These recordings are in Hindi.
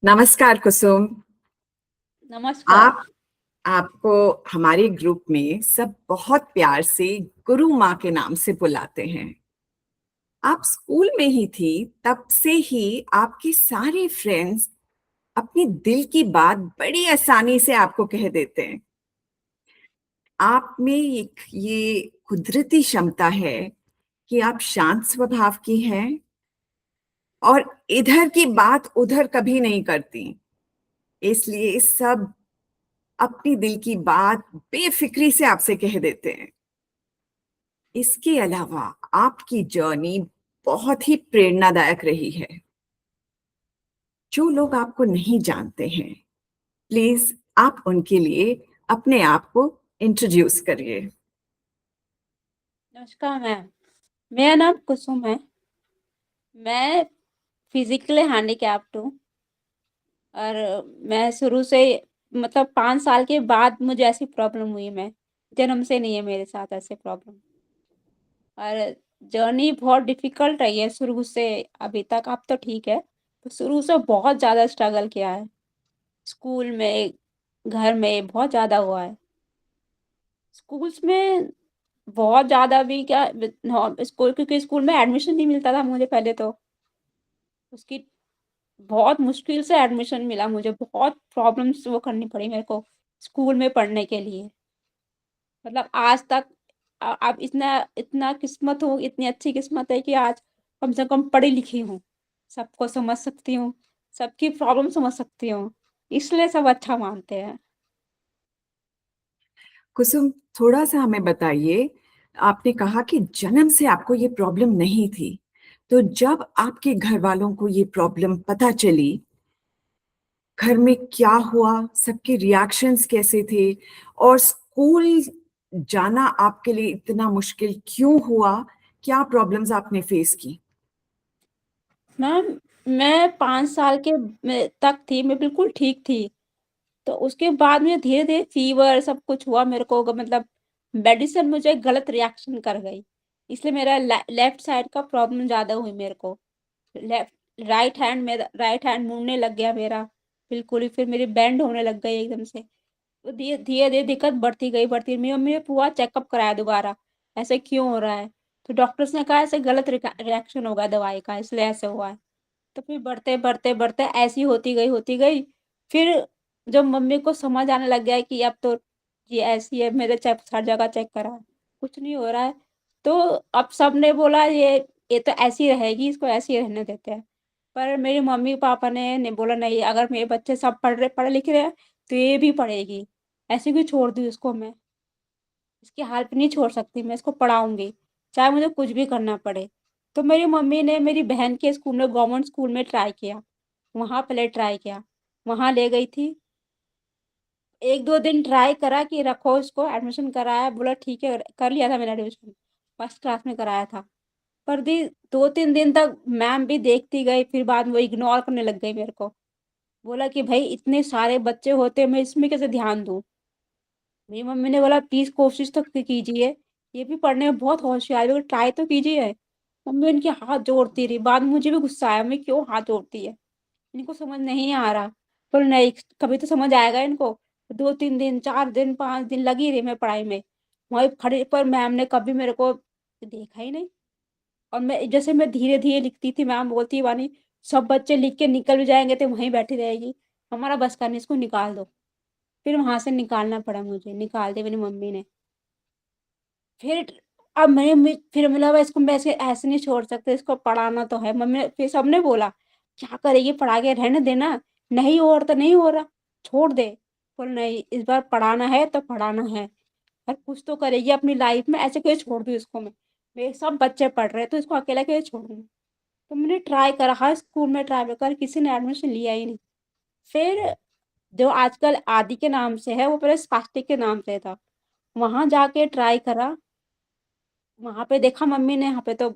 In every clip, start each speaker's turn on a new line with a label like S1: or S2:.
S1: नमस्कार कुसुम।
S2: नमस्कार।
S1: आप आपको हमारे ग्रुप में सब बहुत प्यार से गुरु माँ के नाम से बुलाते हैं। आप स्कूल में ही थी, तब से ही आपके सारे फ्रेंड्स अपनी दिल की बात बड़ी आसानी से आपको कह देते हैं। आप में एक ये कुदरती क्षमता है कि आप शांत स्वभाव की हैं और इधर की बात उधर कभी नहीं करती। इसलिए सब अपनी दिल की बात बेफिक्री से आपसे कह देते हैं। इसके अलावा आपकी जर्नी बहुत ही प्रेरणादायक रही है। जो लोग आपको नहीं जानते हैं, प्लीज आप उनके लिए अपने आप को इंट्रोड्यूस करिए।
S2: नमस्कार मैम। मेरा नाम कुसुम है। मैं फिजिकली हैंडीकैप्ड हूँ और मैं शुरू से मतलब 5 साल के बाद मुझे ऐसी प्रॉब्लम हुई। मैं जन्म से नहीं है मेरे साथ ऐसे प्रॉब्लम। और जर्नी बहुत डिफ़िकल्ट रही है शुरू से अभी तक। अब तो ठीक है, तो शुरू से बहुत ज़्यादा स्ट्रगल किया है। स्कूल में, घर में बहुत ज़्यादा हुआ है। स्कूल्स में बहुत ज़्यादा भी क्या स्कूल, क्योंकि स्कूल में एडमिशन नहीं मिलता था मुझे पहले तो। उसकी बहुत मुश्किल से एडमिशन मिला मुझे, बहुत प्रॉब्लम्स वो करनी पड़ी मेरे को स्कूल में पढ़ने के लिए। मतलब आज तक अब इतना इतना किस्मत हो, इतनी अच्छी किस्मत है कि आज कम से कम पढ़ी लिखी हूँ, सबको समझ सकती हूँ, सबकी प्रॉब्लम समझ सकती हूँ, इसलिए सब अच्छा मानते हैं।
S1: कुसुम, थोड़ा सा हमें बताइए। आपने कहा कि जन्म से आपको ये प्रॉब्लम नहीं थी, तो जब आपके घर वालों को ये प्रॉब्लम पता चली, घर में क्या हुआ, सबके रिएक्शंस कैसे थे, और स्कूल जाना आपके लिए इतना मुश्किल क्यों हुआ? क्या प्रॉब्लम्स आपने फेस की?
S2: मैम, मैं 5 साल के तक थी, मैं बिल्कुल ठीक थी। तो उसके बाद में धीरे-धीरे फ़ीवर सब कुछ हुआ मेरे को, मतलब मेडिसिन मुझे गलत रिएक्शन कर गई। इसलिए मेरा लेफ्ट साइड का प्रॉब्लम ज़्यादा हुई मेरे को। लेफ्ट राइट हैंड मुड़ने लग गया मेरा, बिल्कुल ही। फिर मेरी बेंड होने लग गई एकदम से। तो धीरे-धीरे दिक्कत बढ़ती गई। मेरी मम्मी ने पूरा चेकअप कराया दोबारा, ऐसे क्यों हो रहा है? तो डॉक्टर्स ने कहा ऐसे गलत रिएक्शन होगा दवाई का, इसलिए ऐसे हुआ है। तो फिर बढ़ते ऐसी होती गई। फिर जब मम्मी को समझ आने लग गया है कि अब तो ये ऐसी है, मैंने हर जगह चेक करा है, कुछ नहीं हो रहा है। तो अब सबने बोला ये तो ऐसी रहेगी, इसको ऐसे ही रहने देते हैं। पर मेरे मम्मी-पापा ने बोला नहीं, अगर मेरे बच्चे सब पढ़े लिख रहे हैं, तो ये भी पढ़ेगी। ऐसे क्यों छोड़ दूँ इसको मैं? इसकी हेल्प नहीं छोड़ सकती, मैं इसको पढ़ाऊँगी, चाहे मुझे कुछ भी करना पड़े। तो मेरी मम्मी ने मेरी बहन के स्कूल में, गवर्नमेंट स्कूल में ट्राई किया, वहाँ पहले ट्राई किया, वहाँ ले गई थी। 1-2 दिन ट्राई करा कि रखो इसको, एडमिशन कराया, बोला ठीक है, कर लिया था मैंने एडमिशन, फर्स्ट क्लास में कराया था। पर दी 2-3 दिन तक मैम भी देखती गई, फिर बाद में वो इग्नोर करने लग गई मेरे को। बोला कि भई इतने सारे बच्चे होते, मैं इसमें कैसे ध्यान दूँ? मेरी मम्मी ने बोला प्लीज़ कोशिश तो कीजिए, ये भी पढ़ने में बहुत होशियार है, ट्राई तो कीजिए। मम्मी उनके हाथ जोड़ती रही, बाद में मुझे भी गुस्सा आया, मम्मी क्यों हाथ जोड़ती है? इनको समझ नहीं आ रहा। पर नहीं, कभी तो समझ आएगा इनको। 2-3 दिन, 4 दिन, 5 दिन लगी रही मैं पढ़ाई में। वहीं खड़े पर मैम ने कभी मेरे को देखा ही नहीं। और मैं धीरे-धीरे लिखती थी, मैम बोलती, "वानी, सब बच्चे लिख के निकल भी जाएँगे तो वहीं बैठी रहेगी। हमारा बस का नहीं, इसको निकाल दो।" फिर वहाँ से निकालना पड़ा मुझे, निकाल दिया मेरी मम्मी ने। फिर अब फिर मिला हुआ, इसको मैं ऐसे ऐसे नहीं छोड़ सकते, इसको पढ़ाना तो है। मम्मी फिर सबने बोला, "क्या करेगी पढ़ा के, रहने देना, नहीं हो रहा तो नहीं हो रहा, छोड़ दे।" बोला नहीं, इस बार पढ़ाना है तो पढ़ाना है, और कुछ तो करेगी अपनी लाइफ में, ऐसे कैसे छोड़ दूँ इसको मैं? मेरे सब बच्चे पढ़ रहे हैं तो इसको अकेला कैसे छोड़ूँ? तो मैंने ट्राई करा, हर स्कूल में ट्राई करा, किसी ने एडमिशन लिया ही नहीं। फिर जो आजकल आदि के नाम से है, वो पहले स्वास्तिक के नाम से था। वहाँ जाके ट्राई करा, वहाँ पे देखा मम्मी ने, यहाँ पे तो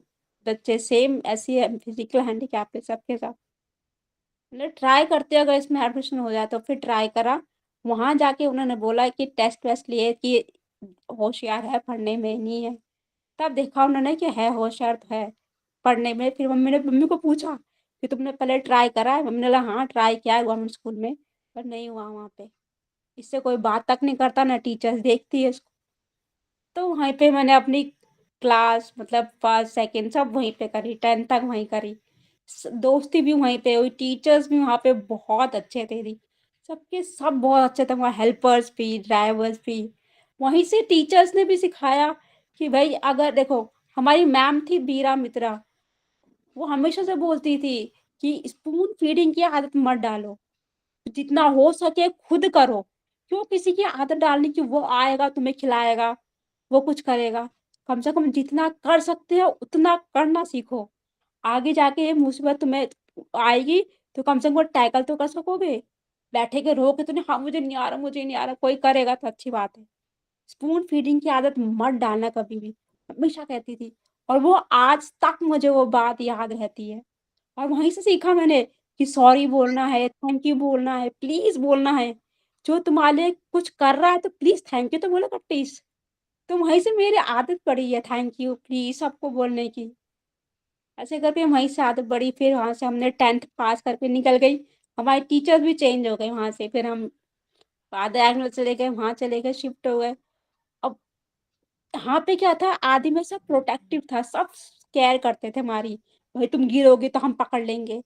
S2: बच्चे सेम ऐसी है, फिजिकल हैंडीकैप है सबके साथ। मतलब ट्राई करते अगर इसमें एडमिशन हो जाए तो फिर ट्राई करा। वहाँ जाके उन्होंने बोला कि टेस्ट वेस्ट लिए कि होशियार है, पढ़ने में नहीं है। तब देखा उन्होंने कि है, होशियार तो है पढ़ने में। फिर मम्मी को पूछा, कि तुमने पहले ट्राई करा है? मम्मी ने बोला हाँ ट्राई किया है गवर्नमेंट स्कूल में, पर नहीं हुआ वहाँ पे। इससे कोई बात तक नहीं करता, ना टीचर्स देखती है इसको। तो वहीं पे मैंने अपनी क्लास मतलब फर्स्ट सेकंड सब वहीं पे करी, 10th तक वहीं करी। दोस्ती भी वहीं पे हुई, टीचर्स भी वहाँ पे बहुत अच्छे थे दी, सबके सब बहुत अच्छे थे वहाँ, हेल्पर्स भी ड्राइवर्स भी। वहीं से टीचर्स ने भी सिखाया कि भाई अगर देखो, हमारी मैम थी बीरा मित्रा, वो हमेशा से बोलती थी कि स्पून फीडिंग की आदत मत डालो, जितना हो सके खुद करो। क्यों किसी की आदत डालने की, वो आएगा तुम्हें खिलाएगा, वो कुछ करेगा। कम से कम जितना कर सकते हो उतना करना सीखो, आगे जाके ये मुसीबत तुम्हें आएगी तो कम से कम वो टैकल तो कर सकोगे। बैठे के रहोगे तो नहीं, हाँ मुझे नहीं आ रहा, मुझे नहीं आ रहा, कोई करेगा तो अच्छी बात है। स्पून फीडिंग की आदत मत डालना कभी भी, हमेशा कहती थी। और वो आज तक मुझे वो बात याद रहती है। और वहीं से सीखा मैंने कि सॉरी बोलना है, थैंक यू बोलना है, प्लीज बोलना है। जो तुम्हारे लिए कुछ कर रहा है तो प्लीज थैंक यू तो बोलो प्लीज। तो वहीं से मेरी आदत पड़ी है थैंक यू प्लीज सबको बोलने की। ऐसे करके वहीं से आदत पड़ी, फिर वहां से हमने 10th पास करके निकल गई। हमारे टीचर्स भी चेंज हो गए वहां से, फिर हम फादर एंगल चले गए, वहां चले गए, शिफ्ट हो गए। अब यहाँ पे क्या था, आदि में सब प्रोटेक्टिव था, सब केयर करते थे हमारी। भाई तुम गिरोगे तो हम पकड़ लेंगे,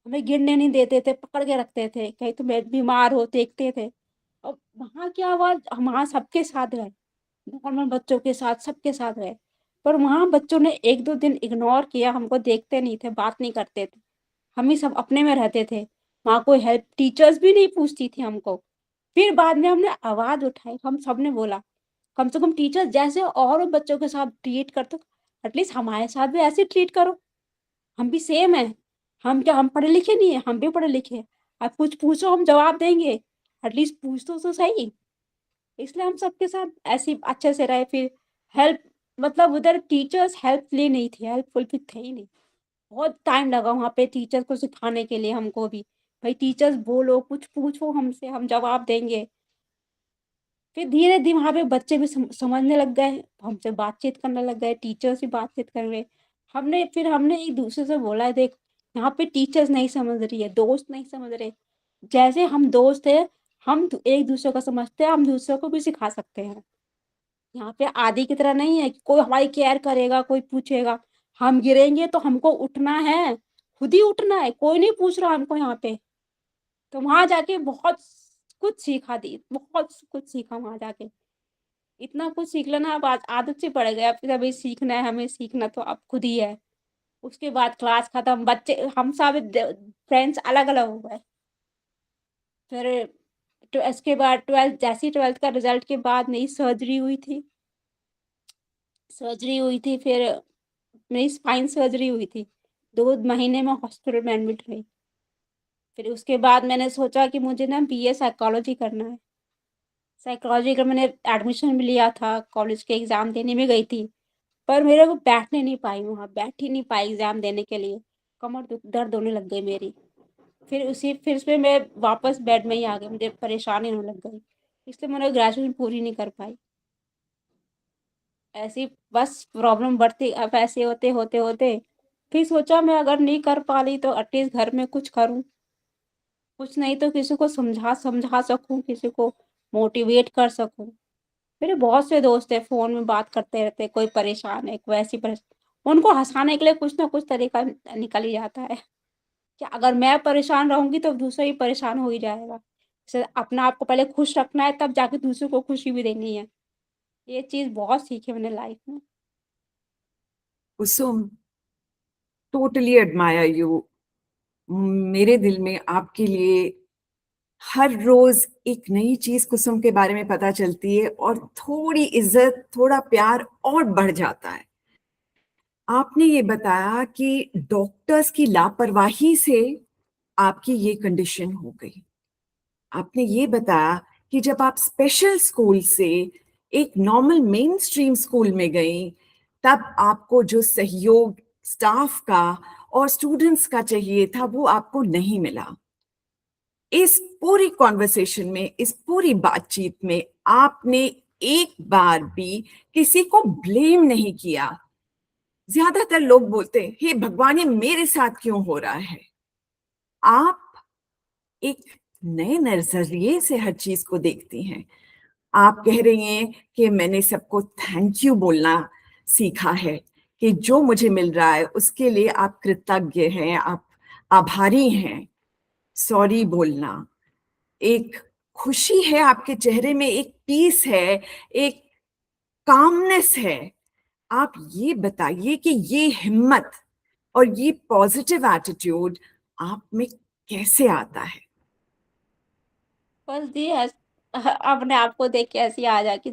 S2: हमें गिरने नहीं देते थे, पकड़ के रखते थे, कहीं तुम बीमार हो देखते थे। अब वहां क्या हुआ, हम वहां सबके साथ गए, नॉर्मल बच्चों के साथ सबके साथ गए। पर वहां बच्चों ने एक दो दिन इग्नोर किया, हमको देखते नहीं थे, बात नहीं करते थे, हम ही सब अपने में रहते थे। वहां कोई हेल्प टीचर्स भी नहीं पूछती थी हमको। फिर बाद में हमने आवाज उठाई, हम सबने बोला कम से कम टीचर जैसे और बच्चों के साथ ट्रीट करते हो, एटलीस्ट हमारे साथ भी ऐसे ट्रीट करो, हम भी सेम है। हम क्या हम पढ़े लिखे नहीं है, हम भी पढ़े लिखे हैं। आप कुछ पूछो हम जवाब देंगे, एटलीस्ट पूछ तो सही। इसलिए हम सबके साथ ऐसे ही अच्छे से रहे। फिर हेल्प मतलब उधर टीचर्स हेल्पफुली नहीं थी, हेल्पफुल भी थे ही नहीं। बहुत टाइम लगा वहाँ पे टीचर्स को सिखाने के लिए हमको भी, भाई टीचर्स बोलो कुछ पूछो हमसे, हम जवाब देंगे। फिर धीरे धीरे वहाँ पे बच्चे भी समझने लग गए, हमसे बातचीत करने लग गए, टीचर्स भी बातचीत कर रहे। हमने एक दूसरे से बोला है देख, यहाँ पे टीचर्स नहीं समझ रही है, दोस्त नहीं समझ रहे, जैसे हम दोस्त है, हम एक दूसरे को समझते हैं, हम दूसरे को भी सिखा सकते हैं। यहाँ पे आदि की तरह नहीं है कि कोई हमारी केयर करेगा, कोई पूछेगा। हम गिरेंगे तो हमको उठना है, खुद ही उठना है, कोई नहीं पूछ रहा हमको यहाँ पे। तो वहां जाके बहुत कुछ सीखा दी, बहुत कुछ सीखा वहां जाके। इतना कुछ सीख लेना, अब आदत से पड़ गया, अब अभी सीखना है हमें, सीखना तो अब खुद ही है। उसके बाद क्लास खत्म, बच्चे हम सब फ्रेंड्स अलग अलग हो गए। फिर इसके बाद ट्वेल्थ, जैसी ट्वेल्थ का रिजल्ट के बाद मेरी सर्जरी हुई थी, फिर मेरी स्पाइन सर्जरी हुई थी। 2 महीने में हॉस्पिटल में एडमिट रही। फिर उसके बाद मैंने सोचा कि मुझे ना बीए साइकोलॉजी करना है। साइकोलॉजी का मैंने एडमिशन भी लिया था, कॉलेज के एग्जाम देने में गई थी, पर मेरे को बैठने नहीं पाई, वहाँ बैठ ही नहीं पाई एग्जाम देने के लिए, कमर दर्द होने लग गई मेरी। फिर उसमें मैं वापस बेड में ही आ गई, मुझे परेशानी होने लग गई, इसलिए मैंने ग्रेजुएशन पूरी नहीं कर पाई। ऐसी बस प्रॉब्लम बढ़ती, अब ऐसे होते होते होते फिर सोचा मैं अगर नहीं कर पा रही तो एटलीस्ट घर में कुछ करूं, कुछ नहीं तो किसी को समझा समझा सकूं, किसी को मोटिवेट कर सकूं। मेरे बहुत से दोस्त है, फोन में बात करते रहते, कोई परेशान है, कोई ऐसी परेशान, उनको हंसाने के लिए कुछ ना कुछ तरीका निकल ही जाता है कि अगर मैं परेशान रहूंगी तो दूसरा ही परेशान हो ही जाएगा। जैसे अपना आप को पहले खुश रखना है, तब जाके दूसरों को खुशी भी देनी है। ये चीज बहुत सीखी मैंने लाइफ में।
S1: कुसुम, टोटली एडमायर यू। मेरे दिल में आपके लिए हर रोज एक नई चीज कुसुम के बारे में पता चलती है, और थोड़ी इज्जत, थोड़ा प्यार और बढ़ जाता है। आपने ये बताया कि डॉक्टर्स की लापरवाही से आपकी ये कंडीशन हो गई। आपने ये बताया कि जब आप स्पेशल स्कूल से एक नॉर्मल मेन स्ट्रीम स्कूल में गई, तब आपको जो सहयोग स्टाफ का और स्टूडेंट्स का चाहिए था, वो आपको नहीं मिला। इस पूरी कॉन्वर्सेशन में, इस पूरी बातचीत में आपने एक बार भी किसी को ब्लेम नहीं किया। ज्यादातर लोग बोलते हैं, हे भगवान ये मेरे साथ क्यों हो रहा है। आप एक नए नजरिए से हर चीज को देखती हैं। आप कह रही हैं कि मैंने सबको थैंक यू बोलना सीखा है, कि जो मुझे मिल रहा है उसके लिए आप कृतज्ञ हैं, आप आभारी हैं। सॉरी बोलना, एक खुशी है आपके चेहरे में, एक पीस है, एक कामनेस है। आप ये बताइए कि ये हिम्मत और ये पॉजिटिव एटीट्यूड आप में कैसे आता है।
S2: बस दी अपने आप को देख के ऐसी आ जा कि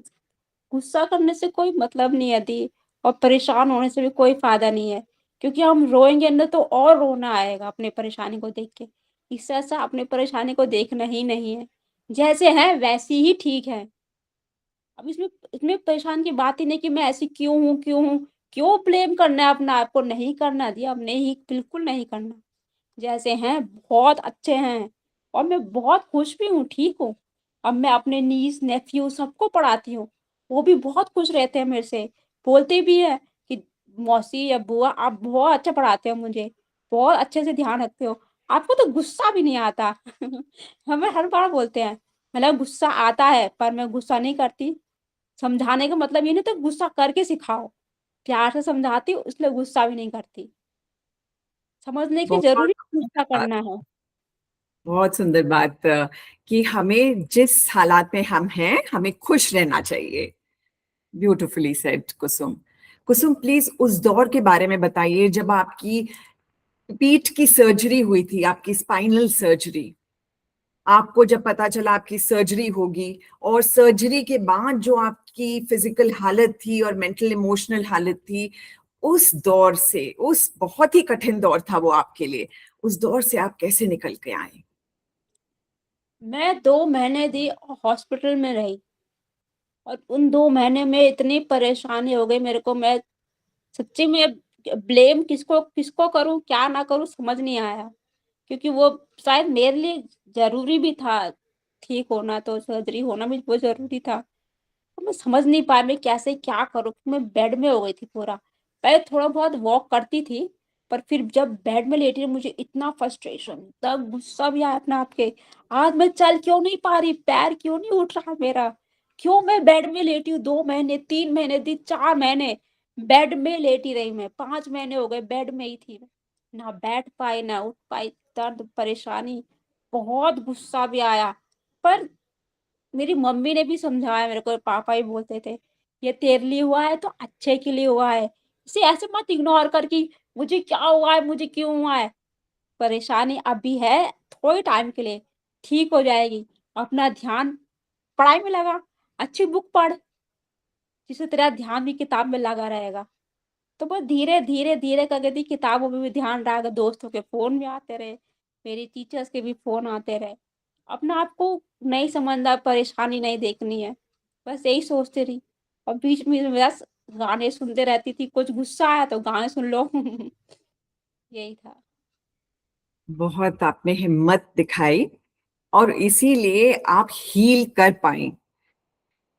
S2: गुस्सा करने से कोई मतलब नहीं है दी, और परेशान होने से भी कोई फायदा नहीं है, क्योंकि हम रोएंगे अंदर तो और रोना आएगा अपनी परेशानी को देख के। इससे अच्छा अपनी परेशानी को देखना ही नहीं है, जैसे है वैसी ही ठीक है। अब इसमें इसमें परेशान की बात ही नहीं कि मैं ऐसी क्यों ब्लेम करना है अपना आप को, नहीं करना दी, अब नहीं, बिल्कुल नहीं करना। जैसे हैं बहुत अच्छे हैं, और मैं बहुत खुश भी हूँ, ठीक हूँ। अब मैं अपने नीस, नेफ्यू सबको पढ़ाती हूँ, वो भी बहुत खुश रहते हैं मेरे से, बोलते भी हैं कि मौसी या बुआ आप बहुत अच्छा पढ़ाते हो मुझे, बहुत अच्छे से ध्यान रखते हो, आपको तो गुस्सा भी नहीं आता। हमें हर बार बोलते हैं, मतलब गुस्सा आता है पर मैं गुस्सा नहीं करती। समझाने का मतलब ये नहीं तो गुस्सा करके सिखाओ, प्यार से समझाती हूँ इसलिए गुस्सा भी नहीं करती। समझने की
S1: बहुत
S2: जरूरी गुस्सा
S1: बात,
S2: करना है।
S1: बहुत सुंदर बात, कि हमें जिस हालात में हम हैं हमें खुश रहना चाहिए। Beautifully said Kusum. Kusum please उस दौर के बारे में बताइए जब आपकी पीठ की सर्जरी हुई थी, आपकी स्पाइनल सर्जरी। आपको जब पता चला आपकी सर्जरी होगी, और सर्जरी के बाद जो आपकी फिजिकल हालत थी और मेंटल इमोशनल हालत थी, उस दौर से, उस बहुत ही कठिन दौर था वो आपके लिए, उस दौर से आप कैसे निकल के आए।
S2: मैं 2 महीने दी हॉस्पिटल में रही, और उन 2 महीने में इतनी परेशानी हो गई मेरे को, मैं सच्ची में अब ब्लेम किसको किसको करूँ, क्या ना करूँ समझ नहीं आया। क्योंकि वो शायद मेरे लिए ज़रूरी भी था, ठीक होना तो सर्जरी होना भी बहुत ज़रूरी था। तो मैं समझ नहीं पाई मैं कैसे क्या करूँ? मैं बेड में हो गई थी पूरा। पहले थोड़ा बहुत वॉक करती थी, पर फिर जब बेड में लेटी मुझे इतना फ्रस्ट्रेशन, इतना गुस्सा भी आया अपने आप के। आज मैं चल क्यों नहीं पा रही? पैर क्यों नहीं उठ रहा मेरा? क्यों मैं बेड में लेटी हूँ 2 महीने, 3 महीने, दिन 4 महीने बेड में लेटी रही मैं। 5 महीने हो गए बेड में ही थी मैं। ना बैठ पाई, ना उठ पाई, दर्द, परेशानी, बहुत गुस्सा भी आया। पर मेरी मम्मी ने भी समझाया मेरे को, पापा भी बोलते थे, "ये तेरे लिए हुआ है तो अच्छे के लिए हुआ है। इसे ऐसे मत इग्नोर कर कि मुझे क्या हुआ है, मुझे क्यों हुआ है? परेशानी अभी है, थोड़े टाइम के लिए, ठीक हो जाएगी। अपना ध्यान पढ़ाई में लगा, अच्छी बुक पढ़, जिससे तेरा ध्यान भी किताब में लगा रहेगा।" तो बस धीरे-धीरे करके दी किताबों में भी ध्यान रहा, दोस्तों के फ़ोन भी आते रहे, मेरी टीचर्स के भी फ़ोन आते रहे। अपने आप को नहीं समझना, परेशानी नहीं देखनी है, बस यही सोचती रही। और बीच में बस गाने सुनते रहती थी, कुछ गुस्सा आया तो गाने सुन लो। यही था।
S1: बहुत आपने हिम्मत दिखाई, और इसीलिए आप हील कर पाई।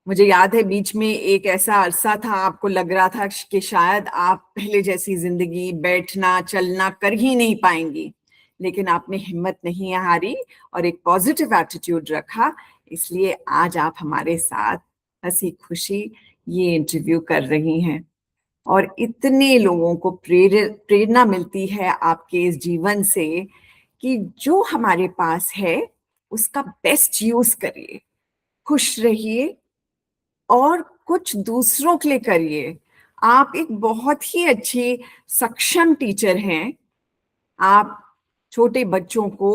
S1: मुझे याद है बीच में एक ऐसा अरसा था, आपको लग रहा था कि शायद आप पहले जैसी जिंदगी, बैठना चलना कर ही नहीं पाएंगी, लेकिन आपने हिम्मत नहीं हारी और एक पॉजिटिव एटीट्यूड रखा। इसलिए आज आप हमारे साथ हंसी खुशी ये इंटरव्यू कर रही हैं, और इतने लोगों को प्रेरणा मिलती है आपके इस जीवन से, कि जो हमारे पास है उसका बेस्ट यूज करिए, खुश रहिए, और कुछ दूसरों के लिए करिए। आप एक बहुत ही अच्छी सक्षम टीचर हैं। आप छोटे बच्चों को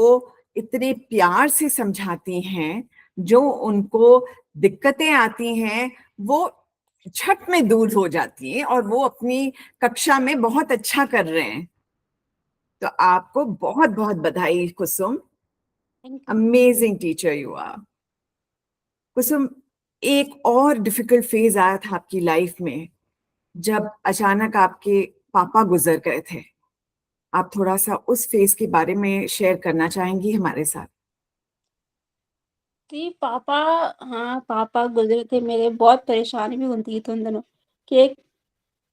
S1: इतने प्यार से समझाती हैं, जो उनको दिक्कतें आती हैं वो झट में दूर हो जाती हैं, और वो अपनी कक्षा में बहुत अच्छा कर रहे हैं। तो आपको बहुत बहुत बधाई Kusum.
S2: Thank you.
S1: Amazing teacher you are. Kusum, एक और डिफिकल्ट फेज आया था आपकी लाइफ में, जब अचानक आपके पापा गुजर गए थे। आप थोड़ा सा उस फेज के बारे में शेयर करना चाहेंगी हमारे साथ।
S2: जी, पापा, हाँ, पापा गुज़रे थे मेरे, बहुत परेशानी भी होती थी उन दिनों कि एक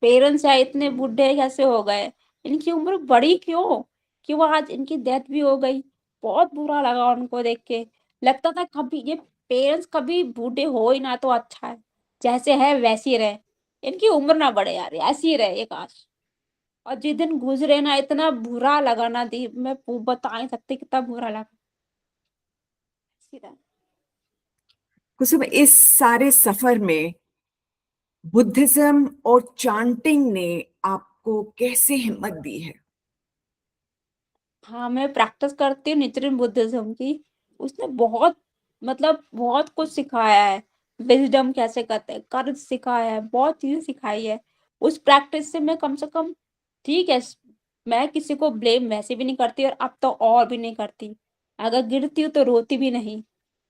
S2: पेरेंट्स है इतने बूढ़े कैसे हो गए, इनकी उम्र बड़ी क्यों, कि वो आज इनकी डेथ भी हो गई। बहुत बुरा लगा उनको देख के, लगता था कभी ये पेरेंट्स कभी बूढ़े हो ही ना तो अच्छा है, जैसे है वैसे ही रहे, इनकी उम्र ना बढ़े यार, ऐसे ही रहे ये काश। और जिस दिन गुजरे ना इतना बुरा लगा ना दी, मैं बता नहीं सकती कितना बुरा लगा। ऐसे ही रहे।
S1: कुसुम, इस सारे सफर में बुद्धिज्म और चांटिंग ने आपको कैसे हिम्मत दी है?
S2: हाँ, मैं प्रैक्टिस करती हूँ नितिन बुद्धिज्म की। उसने बहुत मतलब बहुत कुछ सिखाया है। विज़डम कैसे करते हैं, कर्ज सिखाया है, बहुत चीज़ें सिखाई है। उस प्रैक्टिस से मैं कम से कम ठीक है, मैं किसी को ब्लेम वैसे भी नहीं करती और अब तो और भी नहीं करती। अगर गिरती हूँ तो रोती भी नहीं।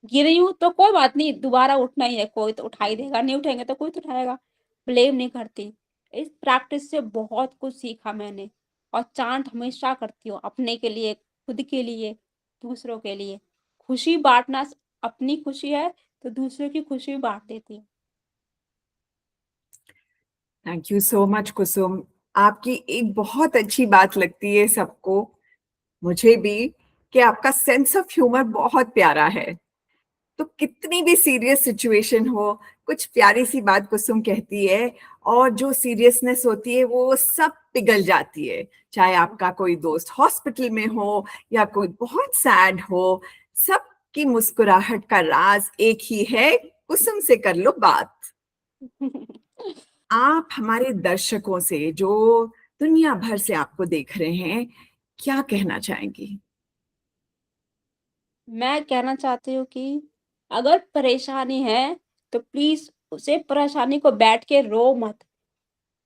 S2: गिरी हूँ तो कोई बात नहीं, दोबारा उठना ही है, कोई तो उठा ही देगा, नहीं उठेंगे तो कोई तो उठाएगा। ब्लेम नहीं करती। इस प्रैक्टिस से बहुत कुछ सीखा मैंने। और चांट हमेशा करती हूँ अपने के लिए, खुद के लिए, दूसरों के लिए। खुशी बाँटना अपनी खुशी है तो दूसरों की खुशी भी बाँट देती हूँ।
S1: थैंक यू सो मच कुसुम। आपकी एक बहुत अच्छी बात लगती है सबको, मुझे भी, कि आपका सेंस ऑफ ह्यूमर बहुत प्यारा है। तो कितनी भी सीरियस सिचुएशन हो, कुछ प्यारी सी बात कुसुम कहती है और जो सीरियसनेस होती है वो सब पिघल जाती है। चाहे आपका कोई दोस्त हॉस्पिटल में हो या कोई बहुत सैड हो, सबकी मुस्कुराहट का राज एक ही है, कुसुम से कर लो बात। आप हमारे दर्शकों से जो दुनिया भर से आपको देख रहे हैं, क्या कहना चाहेंगी?
S2: मैं कहना चाहती हूँ कि अगर परेशानी है तो प्लीज़ उसे परेशानी को बैठ के रो मत।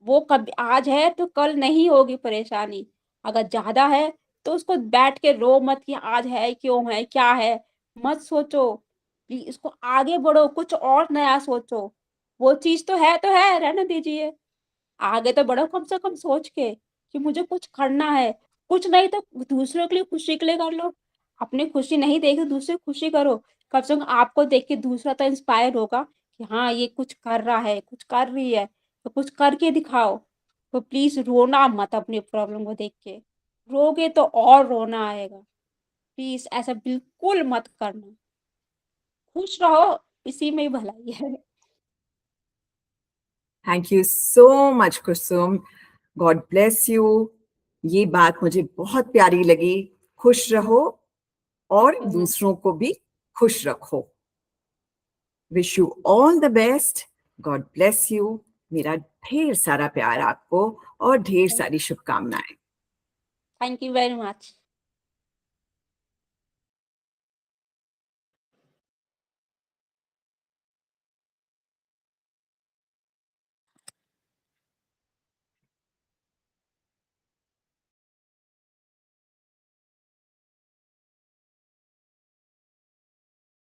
S2: वो कभी आज है तो कल नहीं होगी परेशानी। अगर ज़्यादा है तो उसको बैठ के रो मत कि आज है, क्यों है, क्या है? मत सोचो। इसको आगे बढ़ो, कुछ और नया सोचो। वो चीज़ तो है, रहने दीजिए। आगे तो बढ़ो कम से कम सोच के कि मुझे कुछ करना है। कुछ नहीं तो दूसरों के लिए, खुशी के लिए कर लो। अपनी खुशी नहीं देखी तो दूसरी खुशी करो। कम से कम आपको देख के दूसरा तो इंस्पायर होगा कि हाँ, ये कुछ कर रहा है, कुछ कर रही है, तो कुछ करके दिखाओ। तो प्लीज़ रोना मत अपनी प्रॉब्लम को देख के। रोगे तो और रोना आएगा। प्लीज़ ऐसा बिल्कुल मत करना। खुश रहो, इसी में ही भलाई है।
S1: Thank you so much Kusum. God bless you. ये बात मुझे बहुत प्यारी लगी। खुश रहो और दूसरों को भी खुश रखो। Wish you all the best. God bless you. मेरा ढेर सारा प्यार आपको और ढेर सारी शुभकामनाएं।
S2: Thank you very much.